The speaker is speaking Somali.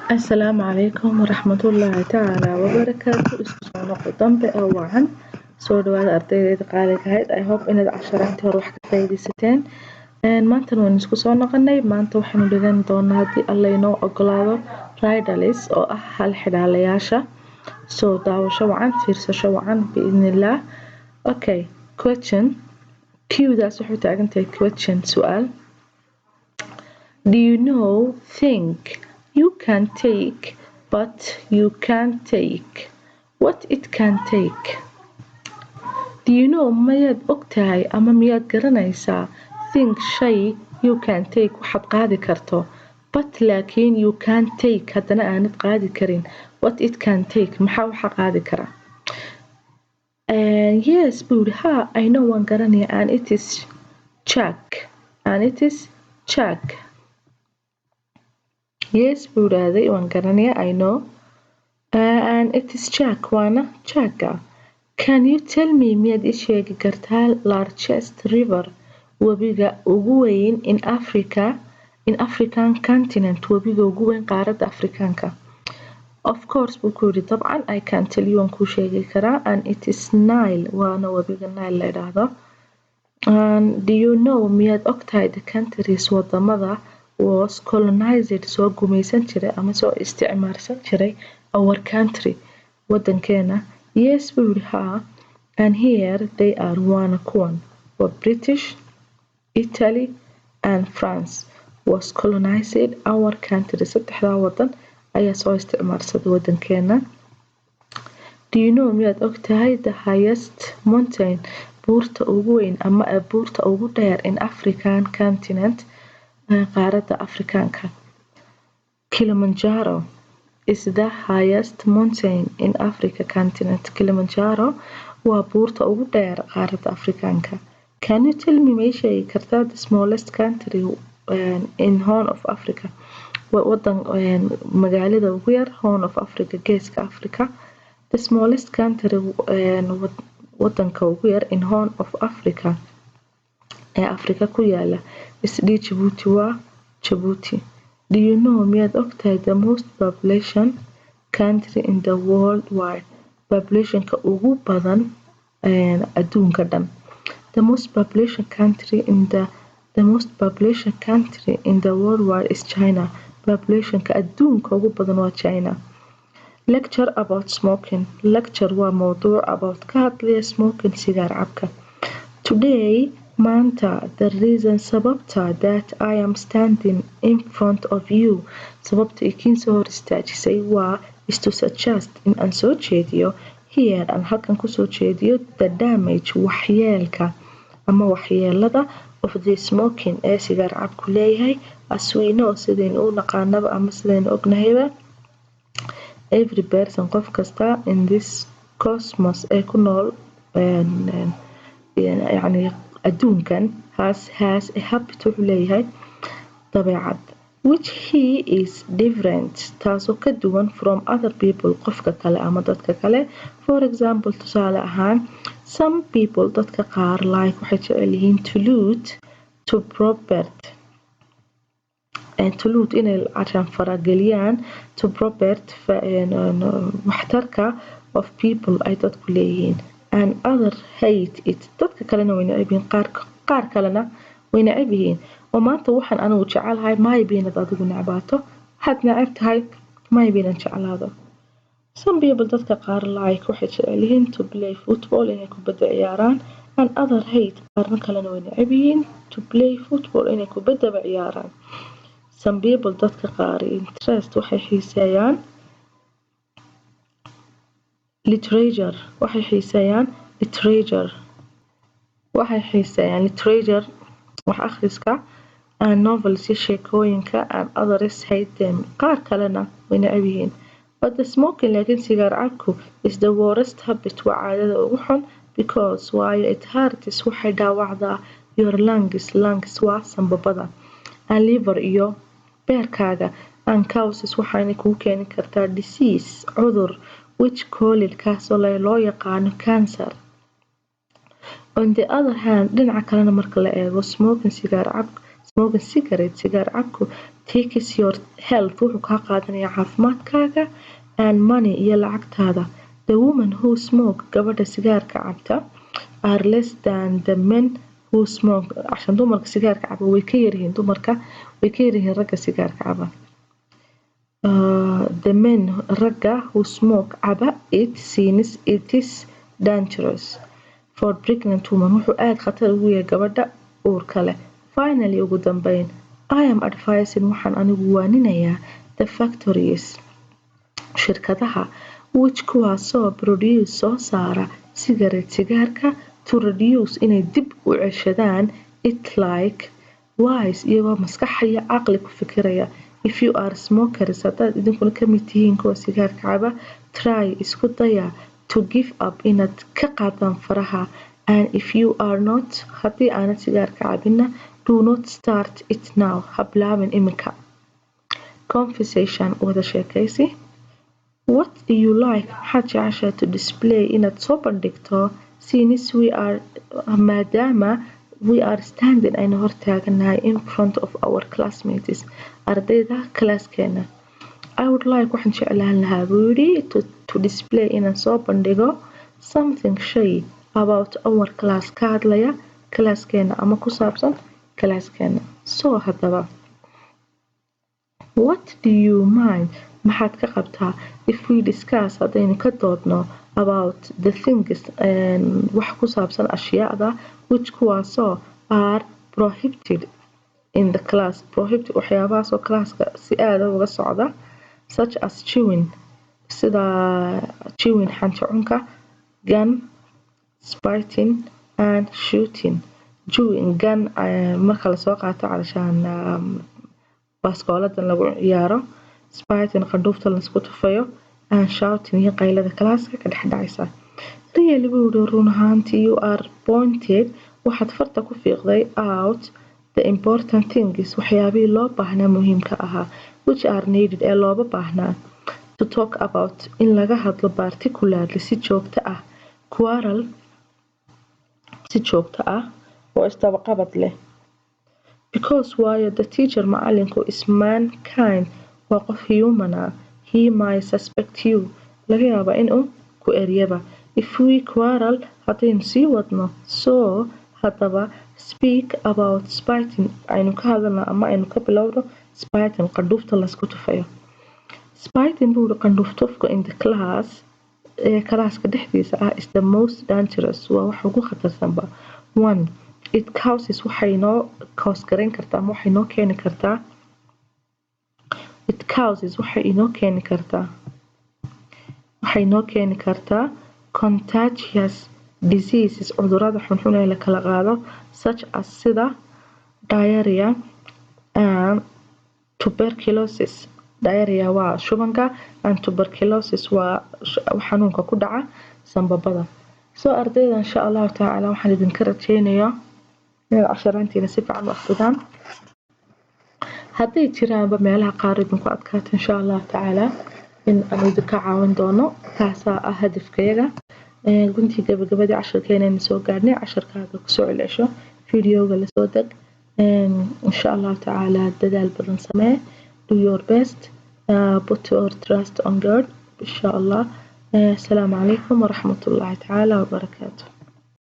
Asalaamu calaykum waraxmatullaahi tacaala wabarakaatu. Isku soo noqo dambe oo wacan. Soo dhawaada ardaydeeda qaaliga ahayd. I hope inaad casharantii hore wax ka faa'iidaysateen. Maantana waan isku soo noqonay. Maanta waxaanu dhigan doonaa haddii alla inoo ogolaado riddles oo ah hal xidhaalayaasha. Soo daawasho wacan, fiirsasho wacan biidnillaah. Okay, question. Q-daas waxay taagan tahay question su'aal. Do you know think you can take but you can't take what it can take? Do you know miyaad ogtahay ama miyaad garanaysaa think shay you can take waxaad qaadi karto but laakiin you can't take haddana aanad qaadi karin what it can take maxaa waxa qaadi kara? Yes buuri ha I know waan garanaya and it is Jack. Yes buu dhahday waan garanaya I know and it is Jack waana Jacka. Can you tell me miyaad ii sheegi kartaa largest river webiga ugu weyn in African continent webiga ugu weyn qaaradda Afrikaanka? Of course buu ku yidhi dabcan I can tell you waan kuu sheegi karaa and it is Nile waana webiga Nile la yidhaahdo. Do you know miyaad ogtahay the countries wadamada was colonized soo gumaysan jiray ama soo isticmaarsan jiray our country wadankeena? Yes buu yidhi ha and here they are waana kuwan waa British, Italy and France was colonized our country saddexdaa wadan ayaa soo isticmaarsaday wadankeena. Do you know miyaad ogtahay the highest mountain buurta ugu weyn ama buurta ugu dheer in African continent qaaradda Afrikaanka? Kilimanjaro is the highest mountain in Africa continent. Kilimanjaro waa buurta ugu dheer qaaradda Afrikaanka. Can you tell me ma ii sheegi kartaa the smallest country in Horn of Africa? Wadan magaalada ugu yar Horn of Africa geeska Africa. The smallest country wadanka ugu yar in Horn of Africa ee Afrika ku yaala is Djibouti waa Djibouti. Do you know miyaad ogtahay the most population country in the world wide populationka ugu badan adduunka dhan? The most population country in the world wide is China. Populationka adduunka ugu badan waa China. Lecture about smoking. Lecture waa mowduuc about ka hadlaya smoking sigaar cabka. Today maanta the reason sababta that I am standing in front of you sababta ikiin soo hor istaajisay waa is to suggest in aan soo jeediyo here aan halkan kusoo jeediyo the damage waxyeelka ama waxyeelada of the smoking ee sigaar cabku leeyahay as we know sidaynu u naqaanaba ama sidaynu ognahayba every person qof kasta in this cosmos ee ku nool yani adduunkan has a habit wuxuu leeyahay dabeecad which he is different taasoo ka duwan from other people qofka kale ama dadka kale. For example tusaale ahaan some people dadka qaar like waxay jecel yihiin to loot to propert to loot inay lacag farageliyaan to propert waxtarka of people ay dadku leeyihiin and other hate it dadka kalena way neceb yihiin qaar kalena way neceb yihiin oo maanta waxaan anigu jecelahay maybe-nad adigu necbaato waxaad neceb tahay maybe-nan jeclaado. Some people dadka qaar like waxay jecel yihiin to play football inay kubadda ciyaaraan and other hate qaarna kalena way neceb yihiin to play football inay kubaddaba ciyaaraan. Some people dadka qaar interest waxay xiiseeyaan literature wax akhriska and novels iyo sheekooyinka and others hate them qaar kalena way neceb yihiin. But the smoking laakiin sigaar cabku is the worst habit waa caadada ugu xun because waayo it hurts waxay dhaawacdaa your lungs waa sanbabada and liver iyo beerkaaga and causes waxaana kuu keeni kartaa disease cudur which called kaasoo loo yaqaano cancer. On the other hand dhinaca kalena marka la eego smoking sigaar cabka smoke a cigarette sigaar cabku takes your health wuxuu kaa qaadanaya caafimaadkaaga and money iyo lacagtaada. The woman who smoke gabadha sigaarka cabta are less than the men who smoke عشان dumarka sigaarka caba way ka yaryihiin ragga sigaarka caba. The men ragga who smoke caba it since it is dangerous for pregnant women wuxuu aad khatar ugu yahay gabadha uurka leh. Finally ugu dambeyn I am advising waxaan anigu waaninayaa the factories shirkadaha which kuwaasoo produce soo saara sigaarka to reduce inay dib u ceshadaan it like wise iyagoo maskax iyo caqli ku fikiraya. If you are smokers haddaad idinkuna ka mid tihiin kuwa sigaarka caba try isku daya to give up inaad ka qaadaan faraha and if you are not haddii aanad sigaarka cabina do not start it now ha bilaabin iminka. Conversation wada sheekaysi. What do you like maxaad jeceshahay to display inaad soo bandhigto since maadaama we are standing aynu hortaaganahay in front of our classmates ardayda classkeena. I would like waxaan jeclaan lahaa buu yidhi to display inaan soo bandhigo something shay about our class ka hadlaya classkeena ama ku saabsan classkeena. So haddaba what do you mind maxaad ka qabtaa if we discuss haddaynu ka doodno about the things wax ku saabsan ashyaada which kuwaasoo are prohibited in the class prohibited waxyaabahaasoo classka si aada uga socda such as chewing sida chewing xanta cunka gun spitting and shooting. Chewing gun marka lasoo qaato calashaan baaskooladan lagu ciyaaro spitting qandhuufta laisku tufayo and shouting iyo qaylada classka ka dhex dhacaysa. Really buu yidhi run ahaantii you are pointed waxaad farta ku fiiqday out the important things waxyaabihii loo baahnaa muhiimka ahaa which are needed ee looga baahnaa to talk about in laga hadlo particularly si joogto ah quarrel si joogto ah oo isdabaqabad leh because waayo the teacher macalinku is mankind waa qof human ah he might suspect you laga yaabaa inuu ku eryaba. If we quarrel haddaynu sii wadno so haddaba speak about spitting aynu ka hadalno ama aynu ka bilowno spitting qandhuufta laisku tufayo. Spitting buu yidhi qandhuuf tufka in the class ee kalaaska dhexdiisa ah is the most dangerous waa wax ugu khatarsanba. One it causes waxay noo cause garayn kartaa ama waxay noo keeni kartaa it causes waxay inoo keeni kartaa contagious diseases cudurrada xunxun ee la kala qaado such as sida diarrhea and tuberculosis. Diarrhea waa shubanka and tuberculosis waa xanuunka ku dhaca sanbabada. So ardayda insha allahu tacaala waxaan idinka rajeynayaa inaad casharaantiina si fiican u akridaan. hadday jiraanba meelaha qaar idinku adkaato insha allahu tacaala in aan idinka caawin doono taasaa ah hadafkayaga. guntii gabagabadii casharkeenayna soo gaarnay casharkaaga kusoo celcesho videoga lasoo deg insha allahu tacaala dadaal badan samee do your best put your trust on God insha allah. السلام عليكم ورحمة الله تعالى وبركاته.